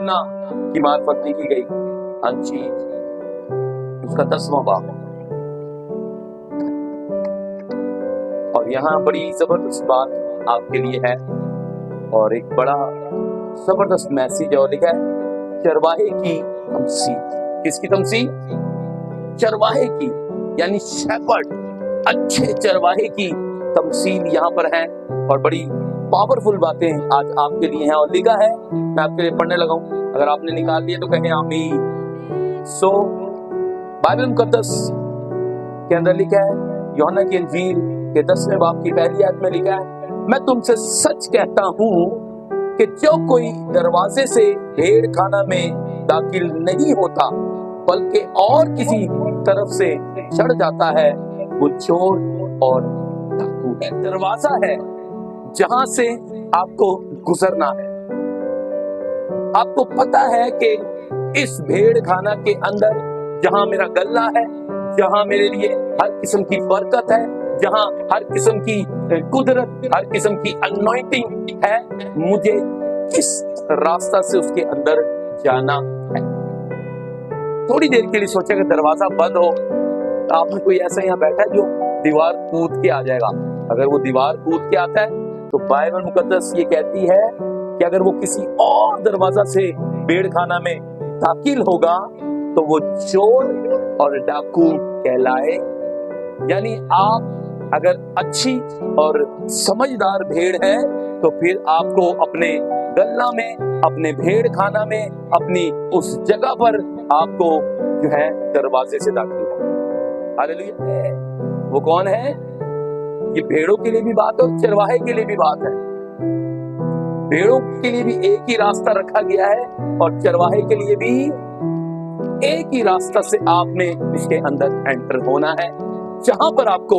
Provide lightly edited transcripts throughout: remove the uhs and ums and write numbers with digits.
यूहन्ना की मार्फत लिखी गई अंजील उसका 10वां बाब। और यहाँ बड़ी जबरदस्त बात आपके लिए है और एक बड़ा जबरदस्त मैसेज और लिखा है चरवाहे की तमसील। किसकी तमसील? चरवाहे की, यानी शेपर्ड, अच्छे चरवाहे की तमसील यहाँ पर है। और बड़ी पावरफुल बातें आज आपके लिए हैं और लिखा है, मैं आपके लिए पढ़ने लगा हूं, अगर आपने निकाल लिया तो कहें आमीन। सो बाइबल मुकद्दस के अंदर लिखा है, यूहन्ना की अंजील के 10वें बाब की पहली आयत में लिखा है, मैं तुमसे सच कहता हूं कि जो कोई दरवाजे से भेड़ खाना में दाखिल नहीं होता बल्कि और किसी तरफ से चढ़ जाता है वो चोर और डाकू है। दरवाजा है जहां से आपको गुजरना है। आपको पता है कि इस भेड़ खाना के अंदर जहां मेरा गल्ला है, जहां मेरे लिए हर किस्म की बरकत है, जहां हर किस्म की कुदरत, हर किस्म की अनॉइंटिंग है, मुझे किस रास्ता से उसके अंदर जाना है। थोड़ी देर के लिए सोचे कि दरवाजा बंद हो तो आप में कोई ऐसा यहाँ बैठा है जो दीवार कूद के आ जाएगा। अगर वो दीवार कूद के आता है तो बाइबल मुकद्दस ये कहती है कि अगर वो किसी और दरवाजा से भेड़ खाना में दाखिल होगा तो वो चोर और डाकू कहलाए। यानी आप अगर अच्छी और समझदार भेड़ है तो फिर आपको अपने गल्ला में, अपने भेड़ खाना में, अपनी उस जगह पर आपको जो है दरवाजे से दाखिल होना। हालेलुया। वो कौन है? ये भेड़ों के लिए भी बात है और चरवाहे के लिए भी बात है। भेड़ों के लिए भी एक ही रास्ता रखा गया है और चरवाहे के लिए भी एक ही रास्ता से आपने इसके अंदर एंटर होना है, जहां पर आपको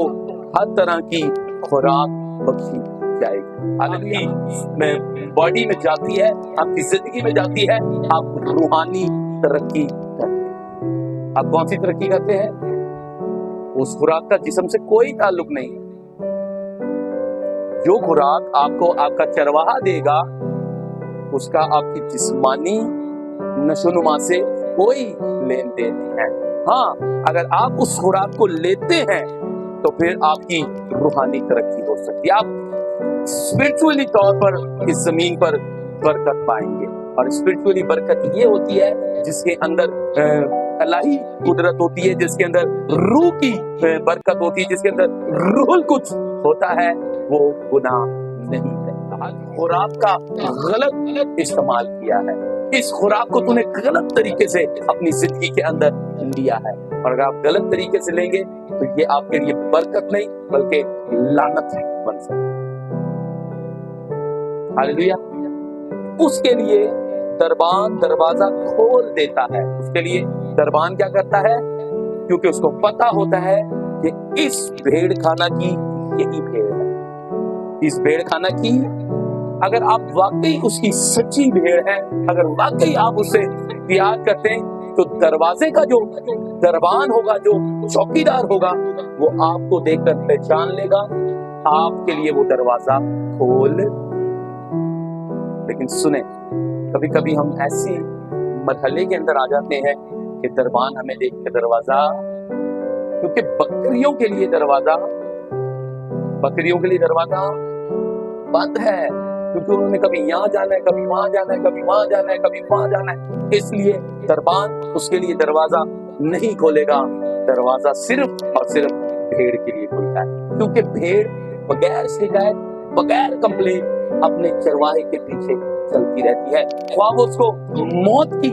हर तरह की खुराक बख्शी जाएगी। हालेलुया। में बॉडी में जाती है, आपकी जिंदगी में जाती है, आप रूहानी तरक्की करते हैं। आप कौन सी तरक्की करते हैं? उस खुराक का जिस्म से कोई ताल्लुक नहीं। जो खुराक आपको आपका चरवाहा देगा उसका आपकी जिस्मानी नशोनुमा से कोई लेन देन नहीं है। हाँ, अगर आप उस खुराक को लेते हैं तो फिर आपकी रूहानी तरक्की हो सकती है। आप स्पिरिचुअली तौर पर इस जमीन पर बरकत पाएंगे। और स्पिरिचुअली बरकत ये होती है जिसके अंदर अल्लाही कुदरत होती है, जिसके अंदर रूह की बरकत होती है, जिसके अंदर रूहुल कुछ होता है, वो गुनाह नहीं है। आज खुराक का गलत इस्तेमाल किया है। इस खुराक को तूने गलत तरीके से अपनी जिंदगी के अंदर लिया है और अगर आप गलत तरीके से लेंगे तो ये आपके लिए बरकत नहीं बल्कि लानत बन सकती है। हालेलुया। उसके लिए दरबान दरवाजा खोल देता है। उसके लिए दरबान क्या करता है? क्योंकि उसको पता होता है कि इस भेड़ खाना की यही भेड़ है। इस भेड़ खाना की अगर आप वाकई उसकी सच्ची भेड़ है, अगर वाकई आप उससे प्यार करते हैं तो दरवाजे का जो दरबान होगा, जो चौकीदार होगा, वो आपको देखकर पहचान लेगा, आपके लिए वो दरवाजा खोल। लेकिन सुने, कभी कभी हम ऐसी मरहले के अंदर आ जाते हैं कि दरबान हमें देख के दरवाजा, क्योंकि बकरियों के लिए दरवाजा बंद है, क्योंकि उन्होंने कभी यहाँ जाना है, कभी वहां जाना है, कभी वहां जाना है, कभी वहां जाना है। इसलिए दरबान उसके लिए दरवाजा नहीं खोलेगा। दरवाजा सिर्फ और सिर्फ भेड़ के लिए खुलता है, क्योंकि भेड़ बगैर शिकायत, बगैर कंप्लेन अपने चरवाहे के पीछे चलती रहती है। ख्वाब उसको मौत की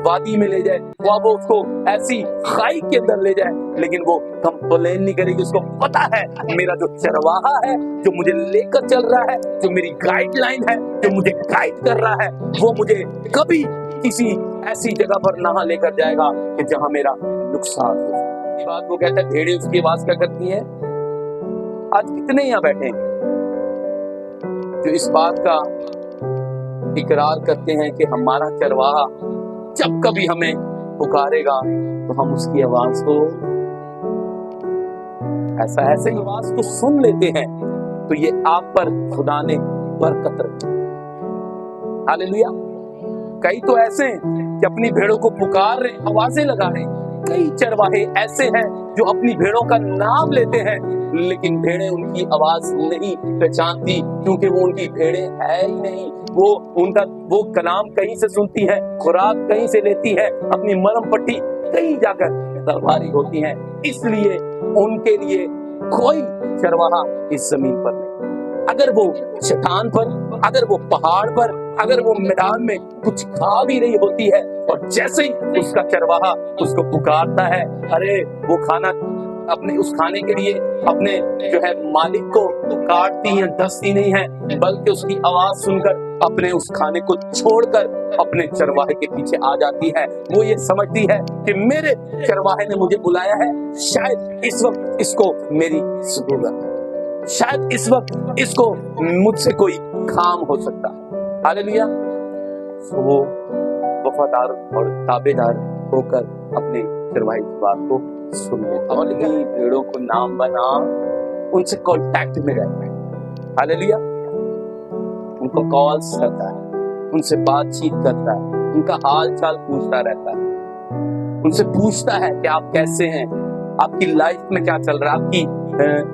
वादी में ले जाए, ख्वाब उसको ऐसी खाई के अंदर ले जाए, लेकिन वो कंप्लेन नहीं करेगी। उसको पता है मेरा जो चरवाहा है, जो मुझे लेकर चल रहा है, जो मेरी गाइडलाइन है, जो मुझे गाइड कर रहा है, वो मुझे कभी किसी ऐसी जगह पर ना लेकर जाएगा कि जहां मेरा नुकसान हो। ये बात वो कहता है, भेड़ें उसकी आवाज क्या करती हैं? आज कितने यहाँ बैठे हैं जो इस बात का इकरार करते हैं कि हमारा चरवाहा जब कभी हमें पुकारेगा तो हम उसकी आवाज को ऐसे ही आवाज को सुन लेते हैं, तो ये आप पर खुदा ने बरकत रखी। हालेलुया। कई तो ऐसे हैं कि अपनी भेड़ों को पुकार रहे, आवाजें लगा रहे। कई चरवाहे ऐसे हैं जो अपनी भेड़ों का नाम लेते हैं, लेकिन भेड़ें उनकी आवाज नहीं पहचानती, क्योंकि वो उनकी भेड़ें है ही नहीं। वो कलाम कहीं से सुनती है, खुराक कहीं से लेती है, अपनी मरहम पट्टी कहीं जाकर दरबारी होती हैं। इसलिए उनके लिए कोई चरवाहा इस जमीन पर नहीं। अगर वो चट्टान पर, अगर वो पहाड़ पर, अगर वो मैदान में कुछ खा भी रही होती है, और जैसे ही उसका चरवाहा उसको पुकारता है, अरे वो खाना अपने उस खाने के लिए अपने जो है मालिक को काटती है, दसती नहीं है, बल्कि उसकी आवाज सुनकर अपने उस खाने को छोड़कर अपने चरवाहे के पीछे आ जाती है। वो ये समझती है कि मेरे चरवाहे ने मुझे बुलाया है, शायद इस वक्त इसको मेरी जरूरत है, शायद इस वक्त इसको मुझसे कोई काम हो सकता है। हालेलुया। तो वो वफादार और ताबेदार होकर अपने चरवाहे की बात को सुन लेता और लेकिन भेड़ों को नाम बना, उनसे कांटेक्ट में रहता है। हालेलुया। उनको कॉल्स करता है, उनसे बातचीत करता है, उनका हाल चाल पूछता रहता है, उनसे पूछता है कि आप कैसे हैं, आपकी लाइफ में क्या चल रहा है, आपकी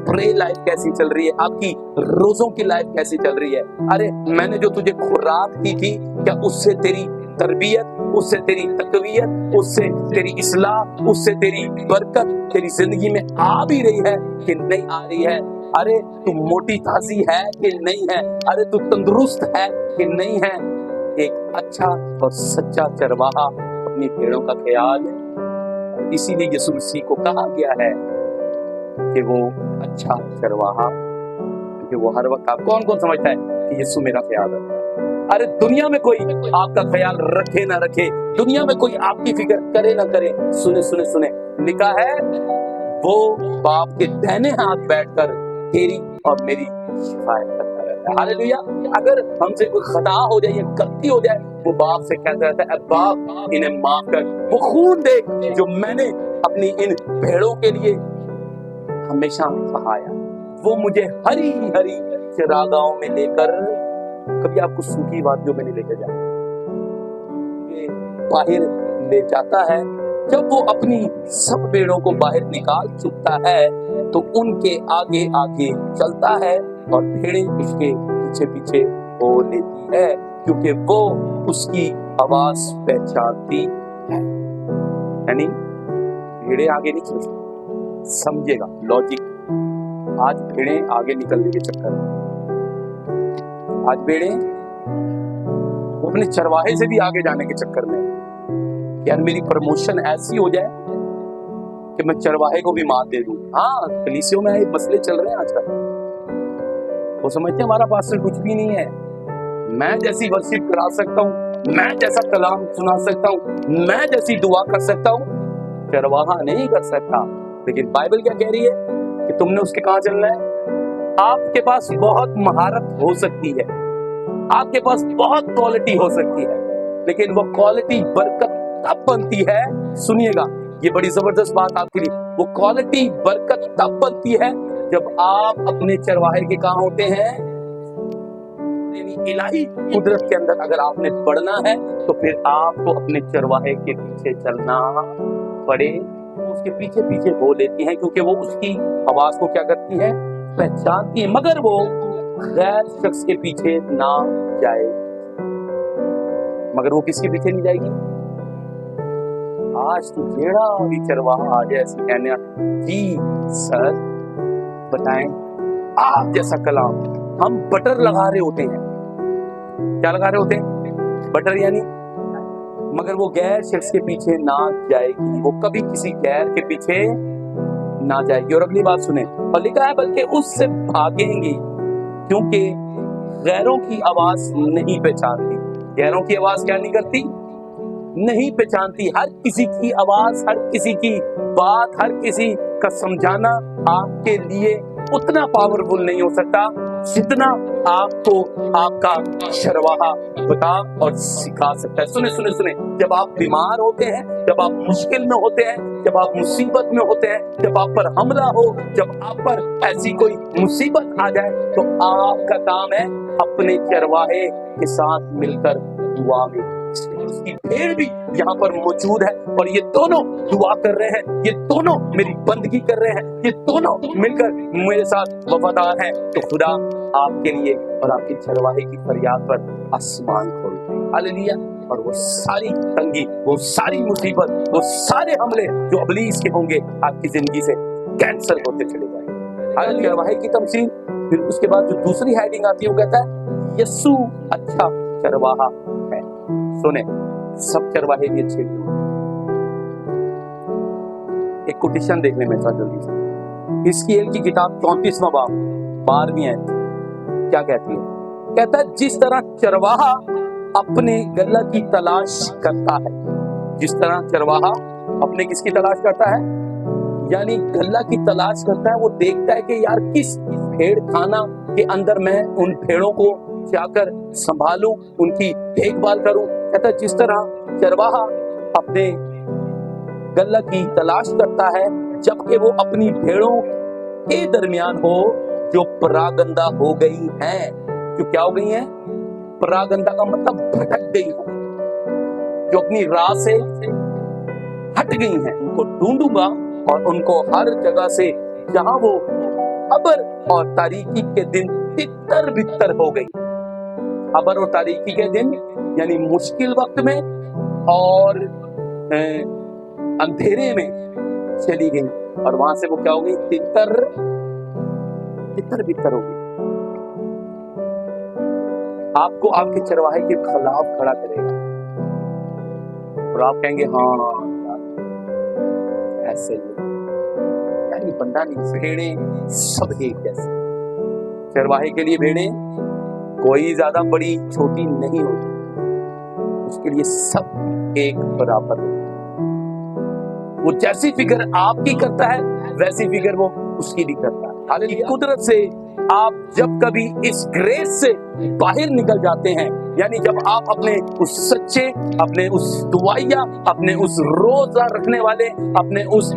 प्रे लाइफ कैसी चल रही है, आपकी रोजों की लाइफ कैसी चल रही है। अरे मैंने जो तुझे खुराक दी थी, क्या उससे तेरी तरबियत, उससे तेरी तकवीयत, उससे तेरी इस्लाह, उससे तेरी बरकत तेरी जिंदगी में आ भी रही है कि नहीं आ रही है? अरे तू मोटी ताजी है कि नहीं है? अरे तू तंदुरुस्त है कि नहीं है? एक अच्छा और सच्चा चरवाहा अपनी भेड़ों का ख्याल है। इसीलिए यीशु मसीह को कहा गया है कि वो अच्छा चरवाहा, क्योंकि वो हर वक्त आप कौन समझता है कि यीशु मेरा ख्याल रखता है। अरे दुनिया में कोई आपका ख्याल रखे ना रखे, दुनिया में कोई आपकी फिक्र करे ना करे, सुने सुने सुने, लिखा है वो बाप के दाहिने हाथ बैठकर तेरी और मेरी शिफायत करता रहता है। हालेलुया। अगर हमसे कोई खता हो जाए या गलती हो जाए, वो बाप से कहता रहता है, बाप इन्हें माफ कर, वो खून देख जो मैंने अपनी इन भेड़ों के लिए हमेशा बहाया, वो मुझे हरी हरी चरागाहों में लेकर, कभी आपको सूखी वादियों में नहीं लेकर जाता, बाहर ले जाता है। जब वो अपनी सब भेड़ों को बाहर निकाल चुकता है तो उनके आगे आगे चलता है और भेड़ें उसके पीछे पीछे हो लेती है, क्योंकि वो उसकी आवाज पहचानती है। यानी भेड़ें आगे नहीं चलती। समझेगा लॉजिक। आज भेड़ें आगे निकलने के चक्कर में, आज भेड़ें वो अपने चरवाहे से भी आगे जाने के चक्कर में, यार मेरी प्रमोशन ऐसी हो जाए कि मैं चरवाहे को भी मात दे दूं। हाँ, कलीसियों में ये मसले चल रहे हैं आजकल। वो समझते हैं हमारा पास्टर कुछ भी नहीं है, मैं जैसी वर्शिप करा सकता हूँ, मैं जैसा कलाम सुना सकता हूँ, मैं जैसी दुआ कर सकता हूँ, चरवाहा नहीं कर सकता। लेकिन बाइबल क्या कह रही है कि तुमने उसके कहाँ चलना है। आपके पास बहुत महारत हो सकती है, आपके पास बहुत क्वालिटी हो सकती है, लेकिन वो क्वालिटी बरकत तब बनती है। सुनिएगा, ये बड़ी जबरदस्त बात आपके लिए, वो क्वालिटी बरकत तब बनती है जब आप अपने चरवाहे के कहाँ होते हैं। इलाही कुदरत के अंदर अगर आपने बढ़ना है तो फिर आपको अपने चरवाहे के पीछे चलना पड़े। उसके पीछे पीछे हो लेती हैं, क्योंकि वो उसकी आवाज को क्या करती है, पहचानती है, मगर वो गैर शख्स के पीछे ना जाए। मगर वो किसके पीछे नहीं जाएगी? आज तो जेड़ा भी चरवाहा आ जाए ऐसे कहने, जी सर बताएं, आप जैसा कलाम हम बटर लगा रहे होते हैं। क्या लगा रहे होते हैं? बटर यानी, मगर वो गैर शख्स के पीछे ना जाएगी, वो कभी किसी गैर के पीछे ना जाएगी। और अगली बात सुने, और लिखा है बल्कि उससे भागेंगी, क्योंकि गैरों की आवाज नहीं पहचानती। गैरों की आवाज क्या नहीं करती? नहीं पहचानती। हर किसी की आवाज, हर किसी की बात, हर किसी का समझाना आपके लिए उतना पावरफुल नहीं हो सकता जितना आपको आपका चरवाहा बता और सिखा सकता है। सुने सुने सुने, जब आप बीमार होते हैं, जब आप मुश्किल में होते हैं, जब आप मुसीबत में होते हैं, जब आप पर हमला हो, जब आप पर ऐसी कोई मुसीबत आ जाए, तो आपका काम है अपने चरवाहे के साथ मिलकर दुआ में उसकी भेड़ भी यहाँ पर मौजूद है, और ये दोनों दुआ कर रहे हैं, ये दोनों मेरी बंदगी कर रहे हैं, ये दोनों मिलकर मेरे साथ वफादार हैं। तो खुदा आपके लिए और आपकी चरवाहे की फरियाद पर आसमान खोलते हैं। हालेलुया। और वो सारी तंगी, वो सारी मुसीबत, वो सारे हमले जो इब्लीस के होंगे आपकी जिंदगी से कैंसल होते चले जाएंगे। हालेलुया। चरवाहे की तमसील। फिर उसके बाद जो दूसरी हेडिंग आती है वो कहता है यीशु अच्छा चरवाहा है। सुने, सब चरवाहे भी अच्छे नहीं होते। एक कोटेशन देखने में साथ जल्दी से, हिजकिय्याह की किताब 34वां बाब 12वीं आयत क्या कहती है? कहता है जिस तरह चरवाहा अपने गल्ला की तलाश करता है, जिस तरह चरवाहा अपने किसकी तलाश करता है, यानी गल्ला की तलाश करता है। वो देखता है कि यार किस भेड़ खाना के अंदर मैं उन भेड़ों को जाकर संभालूं, उनकी देखभाल करूं। कहता है जिस तरह चरवाहा अपने गल्ला की तलाश करता है, जबकि वो अपनी भेड़ों के दरमियान हो जो परागंदा हो गई हैं। जो क्या हो गई हैं? परागंदा का मतलब भटक गई हो, जो अपनी राह से हट गई हैं। उनको ढूंढूंगा और उनको हर जगह से जहां वो अबर और तारीकी के दिन तितर बितर हो गई। अबर और तारीकी के दिन यानी मुश्किल वक्त में और अंधेरे में चली गई, और वहां से वो क्या हो गई? तितर बितर हो गई। आपको आपके चरवाहे के खिलाफ खड़ा करेगा और आप कहेंगे हाँ ऐसे ही, यानी बंदा नहीं। भेड़ें सब एक जैसे। चरवाहे के लिए भेड़ें कोई ज्यादा बड़ी छोटी नहीं होती, उसके लिए सब एक बराबर होती। वो जैसी फिक्र आपकी करता है वैसी फिक्र वो उसकी भी करता है। हालेलुया। कुदरत से आप जब कभी इस ग्रेस से बाहर निकल जाते हैं, यानी जब आप अपने उस सच्चे, अपने उस दुआइया, अपने उस रोजा रखने वाले, अपने उस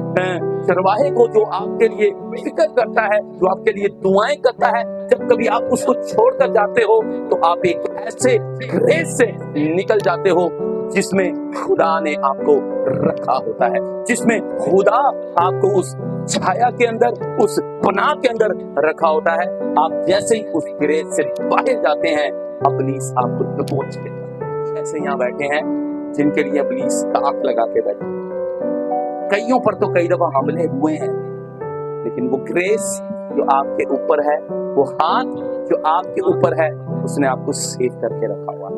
चरवाहे को जो आपके लिए फिक्र करता है, जो आपके लिए दुआएं करता है, जब कभी आप उसको छोड़कर जाते हो तो आप एक ऐसे ग्रेस से निकल जाते हो जिसमें खुदा ने आपको रखा होता है, जिसमें खुदा आपको उस छाया के अंदर, उस पनाह के अंदर रखा होता है। आप जैसे ही उस ग्रेस से बाहर जाते हैं, इब्लीस आपको दबोच लेता है। ऐसे यहाँ बैठे हैं जिनके लिए इब्लीस ताक लगा के बैठे, कईयों पर तो कई दफा हमले हुए हैं, लेकिन वो ग्रेस जो आपके ऊपर है, वो हाथ जो आपके ऊपर है, उसने आपको सेव करके रखा हुआ है।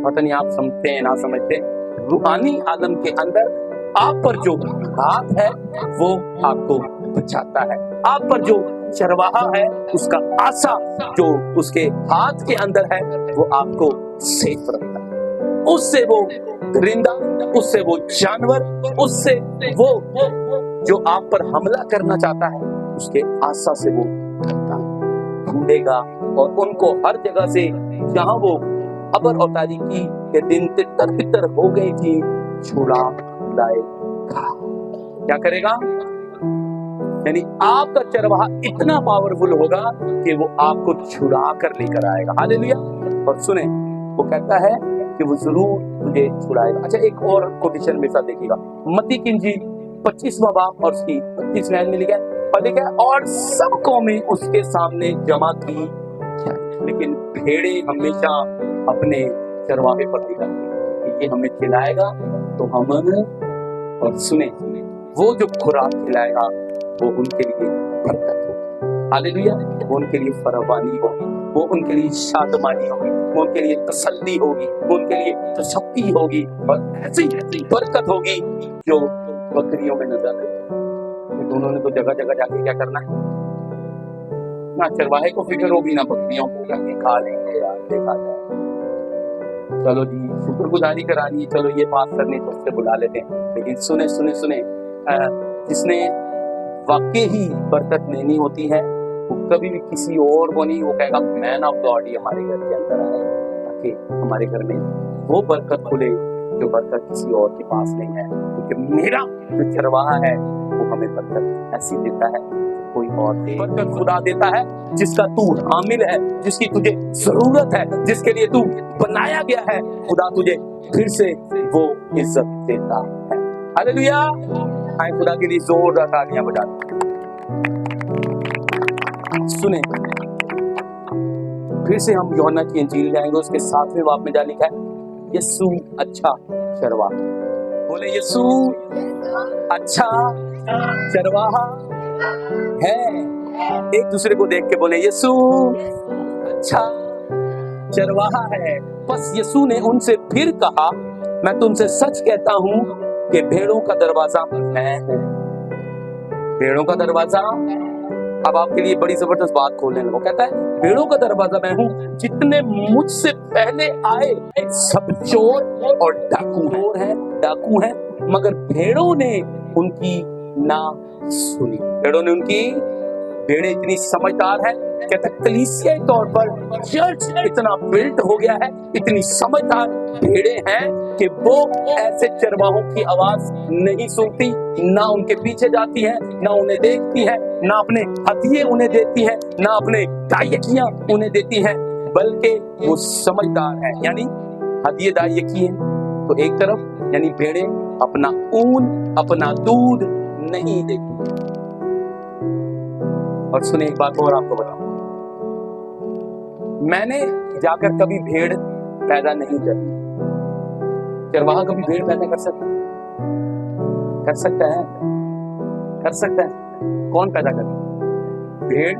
पता नहीं आप समझते हैं ना समझते, रूहानी आलम के अंदर आप पर जो हाथ है वो आपको बचाता है। आप पर जो चरवाहा है उसका आसा जो उसके हाथ के अंदर है वो आपको सेफ रखता है। उससे वो परिंदा, उससे वो जानवर, उससे वो जो आप पर हमला करना चाहता है, उसके आसा से वो डरता ढूंढेगा और उनको हर जगह से जहां वो अबर और तारीकी के दिन तितर बितर हो गई थी छुड़ा लाएगा। क्या करेगा? यानी आपका चरवाहा इतना पावरफुल होगा कि वो आपको छुड़ा कर लेकर आएगा। हालेलुया। और सुने, वो कहता है कि वो जरूर तुझे छुड़ाएगा। अच्छा, एक और कोटेशन मेरे साथ देखिएगा, मत्ती की इंजील 25वां बाब और उसकी 32वें आयत में लिखा है और सब कौमें उसके सामने जमा की, लेकिन भेड़े हमेशा अपने चरवाहे पर निकलती, ये हमें खिलाएगा तो हम, और सुने, वो जो खुराक खिलाएगा वो उनके लिए बरकत होगी। हालेलुया। वो उनके लिए फरवानी होगी, वो उनके लिए शादमानी होगी, वो उनके लिए तसल्ली होगी, वो उनके लिए तशक्की होगी, और ऐसी बरकत होगी जो बकरियों में नजर आए। उन्होंने तो जगह जगह जाके क्या करना है, ना चरवाहे को फिक्र होगी ना बकरियों को, जाके खा लेंगे यार, देखा जाए, चलो जी शुक्रगुजारी करानी है, चलो ये पास करने तो उससे बुला लेते हैं। लेकिन सुने सुने सुने, जिसने वाकई ही बरकत लेनी होती है वो कभी भी किसी और को नहीं, वो कहेगा मैन ऑफ गॉड ही हमारे घर के अंदर आए ताकि हमारे घर में वो बरकत खुले जो बरकत किसी और के पास नहीं है, क्योंकि मेरा जो चरवाहा है वो वो हमें बरकत ऐसी देता है कोई और दे। बरकत खुदा देता है जिसका तू हामिल है, जिसकी तुझे जरूरत है, जिसके लिए तू बनाया गया है। खुदा तुझे फिर से वो इज्जत देता है। हालेलुया। आए खुदा के लिए जोरदार तालियां बजा। सुने, फिर से हम यूहन्ना की इंजील जाएंगे, उसके 7वें बाब में जहाँ लिखा है यीशु अच्छा चरवाहा। बोले यीशु अच्छा चरवाहा है। एक दूसरे को देख के बोले यीशु अच्छा चरवाहा है। बस यीशु ने उनसे फिर कहा, मैं तुमसे सच कहता हूं कि भेड़ों का दरवाजा मैं हूं। भेड़ों का दरवाजा। अब आपके लिए बड़ी जबरदस्त बात खोलने लगा। कहता है भेड़ों का दरवाजा मैं हूं। जितने मुझसे पहले आए सब चोर और डाकू हैं, मगर भेड़ों ने उनकी ना सुनी। भेड़ें इतनी समझदार है। कहता कलीसियाई तौर पर चर्च इतना बिल्ट हो गया है, इतनी समझदार भेड़ें हैं कि वो ऐसे चरवाहों की आवाज नहीं सुनती, ना उनके पीछे जाती है, ना उन्हें देखती है, ना अपने हथिये उन्हें देती है, ना अपने दायकियां उन्हें देती है, बल्कि वो समझदार है। यानी हथिये दायकी है तो एक तरफ, यानी भेड़ें अपना ऊन अपना दूध नहीं देती। और सुने एक बात और आपको बताऊं, मैंने जाकर कभी भेड़ पैदा नहीं करी। चरवाहा कभी भेड़ पैदा कर सकता है? कर सकता है। कौन पैदा करे? भेड़।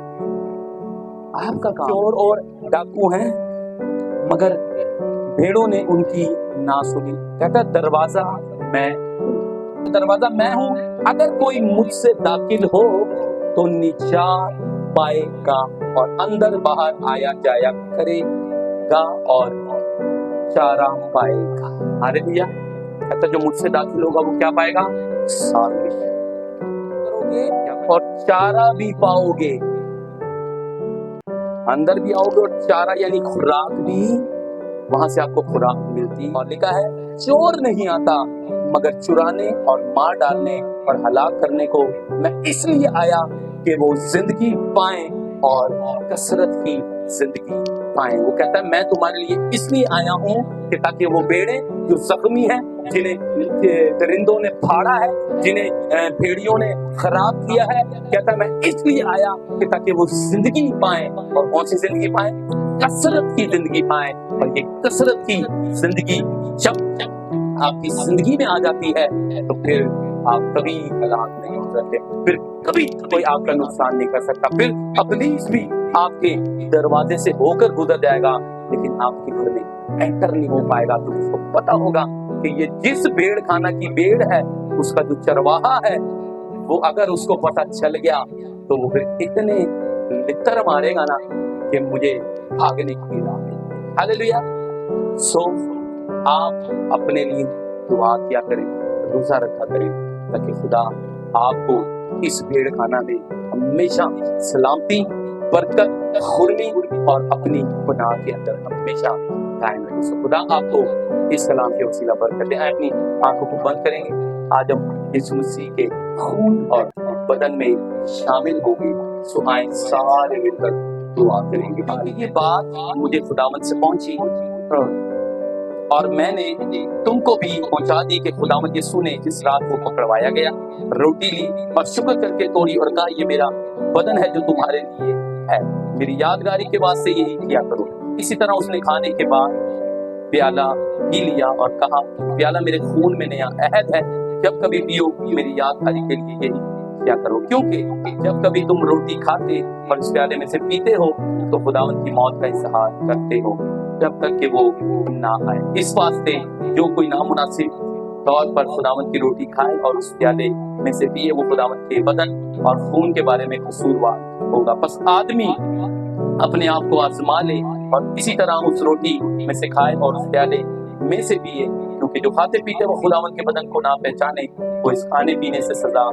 आपका काम। चोर और डाकू हैं, मगर भेड़ों ने उनकी ना सुनी। कहता दरवाजा मैं हूं। अगर कोई मुझसे दाखिल हो तो निजात पाएगा और अंदर बाहर आया जाया करेगा और चारा पाएगा। हालेलुया। कहता जो मुझसे दाखिल होगा वो क्या पाएगा? करोगे और चारा भी पाओगे। अंदर भी आओगे और चारा यानी खुराक भी वहां से आपको खुराक मिलती। और लिखा है चोर नहीं आता मगर चुराने और मार डालने और हलाक करने को मैं इसलिए आया कि वो जिंदगी पाएं और कसरत की जिंदगी पाएं। वो कहता है मैं तुम्हारे लिए इसलिए आया हूं कि ताकि वो भेड़ें जो जख्मी हैं, जिन्हें दरिंदों ने फाड़ा है, जिन्हें भेड़ियों ने खराब किया है, कहता है मैं इसलिए आया कि ताकि वो जिंदगी पाएं। और कौन सी जिंदगी पाएं? कसरत की जिंदगी पाएं। और ये कसरत की जिंदगी जब आपकी जिंदगी में आ जाती है तो फिर आप कभी हलाक नहीं हो सकते, फिर कभी कोई आपका नुकसान नहीं कर सकता, फिर इब्लीस भी आपके दरवाजे से होकर गुजर जाएगा लेकिन आपके घर में एंटर नहीं हो पाएगा। तो उसको पता होगा कि ये जिस भेड़ खाना की भेड़ है, उसका जो चरवाहा है, वो अगर उसको पता चल गया तो वो फिर इतने लितर मारेगा ना कि मुझे भागने की राह नहीं। हालेलुया। सो आप अपने लिए दुआ किया करें, रोजा रखा करें, ताकि खुदा आपको इस भेड़ खाना में हमेशा सलामती, बरकत, खुर्मी और अपनी पनाह के अंदर हमेशा कायम रखे। सो खुदा आपको इस सलाम के वसीला बरकत दे। अपनी आंखों को बंद करेंगे। आज हम यीशु मसीह के खून और बदन में शामिल होंगे। सो आए सारे मिलकर दुआ करेंगे। ये बात मुझे खुदावंद से पहुंची और मैंने तुमको भी पहुंचा दी कि खुदावंद यीशु ने जिस रात को पकड़वाया गया, रोटी ली और शुक्र करके तोड़ी और कहा ये मेरा बदन है जो तुम्हारे लिए है, मेरी यादगारी के वास्ते यही किया करो। इसी तरह उसने खाने के बाद प्याला पी लिया और कहा प्याला मेरे खून में नया अहद है, जब कभी पियो मेरी यादगारी के लिए यही क्या करो। क्योंकि जब कभी तुम रोटी खाते और इस प्याले में से पीते हो तो खुदावंद की मौत का इज़हार करते हो जब तक कि वो ना आए। इस वास्ते जो कोई नामुनासिब तौर पर खुदावंद की रोटी खाए और उस प्याले में से पिए, वो खुदावंद के बदन और खून के बारे में कसूरवार होगा। बस आदमी अपने आप को आजमा ले और इसी तरह उस रोटी में से खाए और उस प्याले में से पिए, क्योंकि जो खाते पीते वो खुदावंद के बदन को ना पहचाने, वो इस खाने पीने से सजा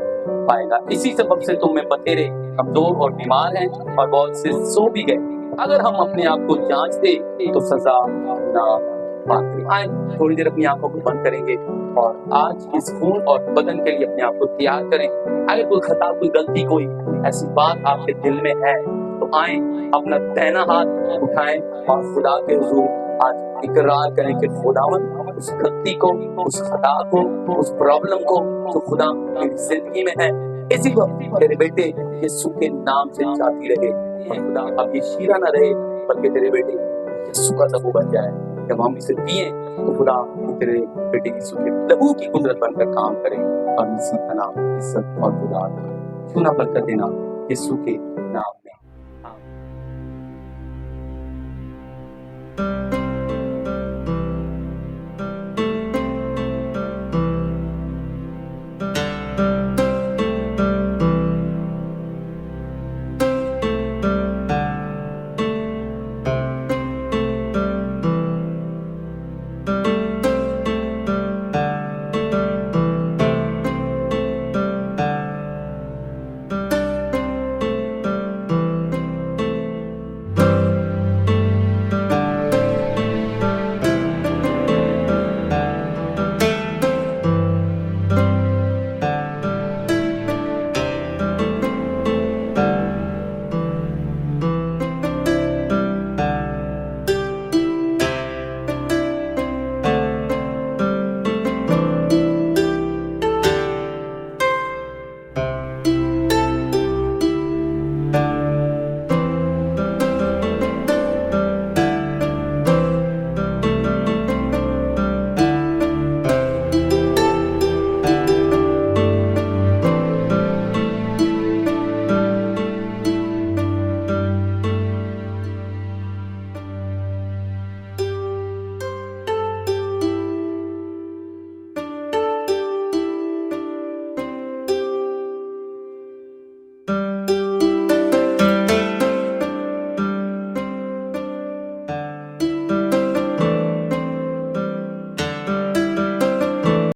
पाएगा। इसी सबब से तुम में बतेरे, कमजोर और बीमार हैं और बहुत से सो भी गए। अगर हम अपने आप को जांचते तो सजा ना बात करें। आए थोड़ी देर अपनी आंखों को बंद करेंगे और आज इस खून और बदन के लिए अपने आप को तैयार करें। अगर कोई खता, कोई गलती, कोई ऐसी बात आपके दिल में है तो आए अपना दाहिना हाथ उठाएं और खुदा के हुजूर आज इकरार करें कि खुदावन उस गलती को, उस खता को, उस प्रॉब्लम को जो खुदा मेरी जिंदगी में है, इसी को तेरे बेटे यीशु के नाम से जाती रहे। और खुदा अब ये शीरा ना रहे बल्कि तेरे बेटे यीशु का लहू बन जाए। जब हम इसे पिए तो खुदा तेरे बेटे यीशु के लहू की कुदरत बनकर काम करे और इसी का नाम इज्जत और खुदा छूना बरकत देना यीशु के नाम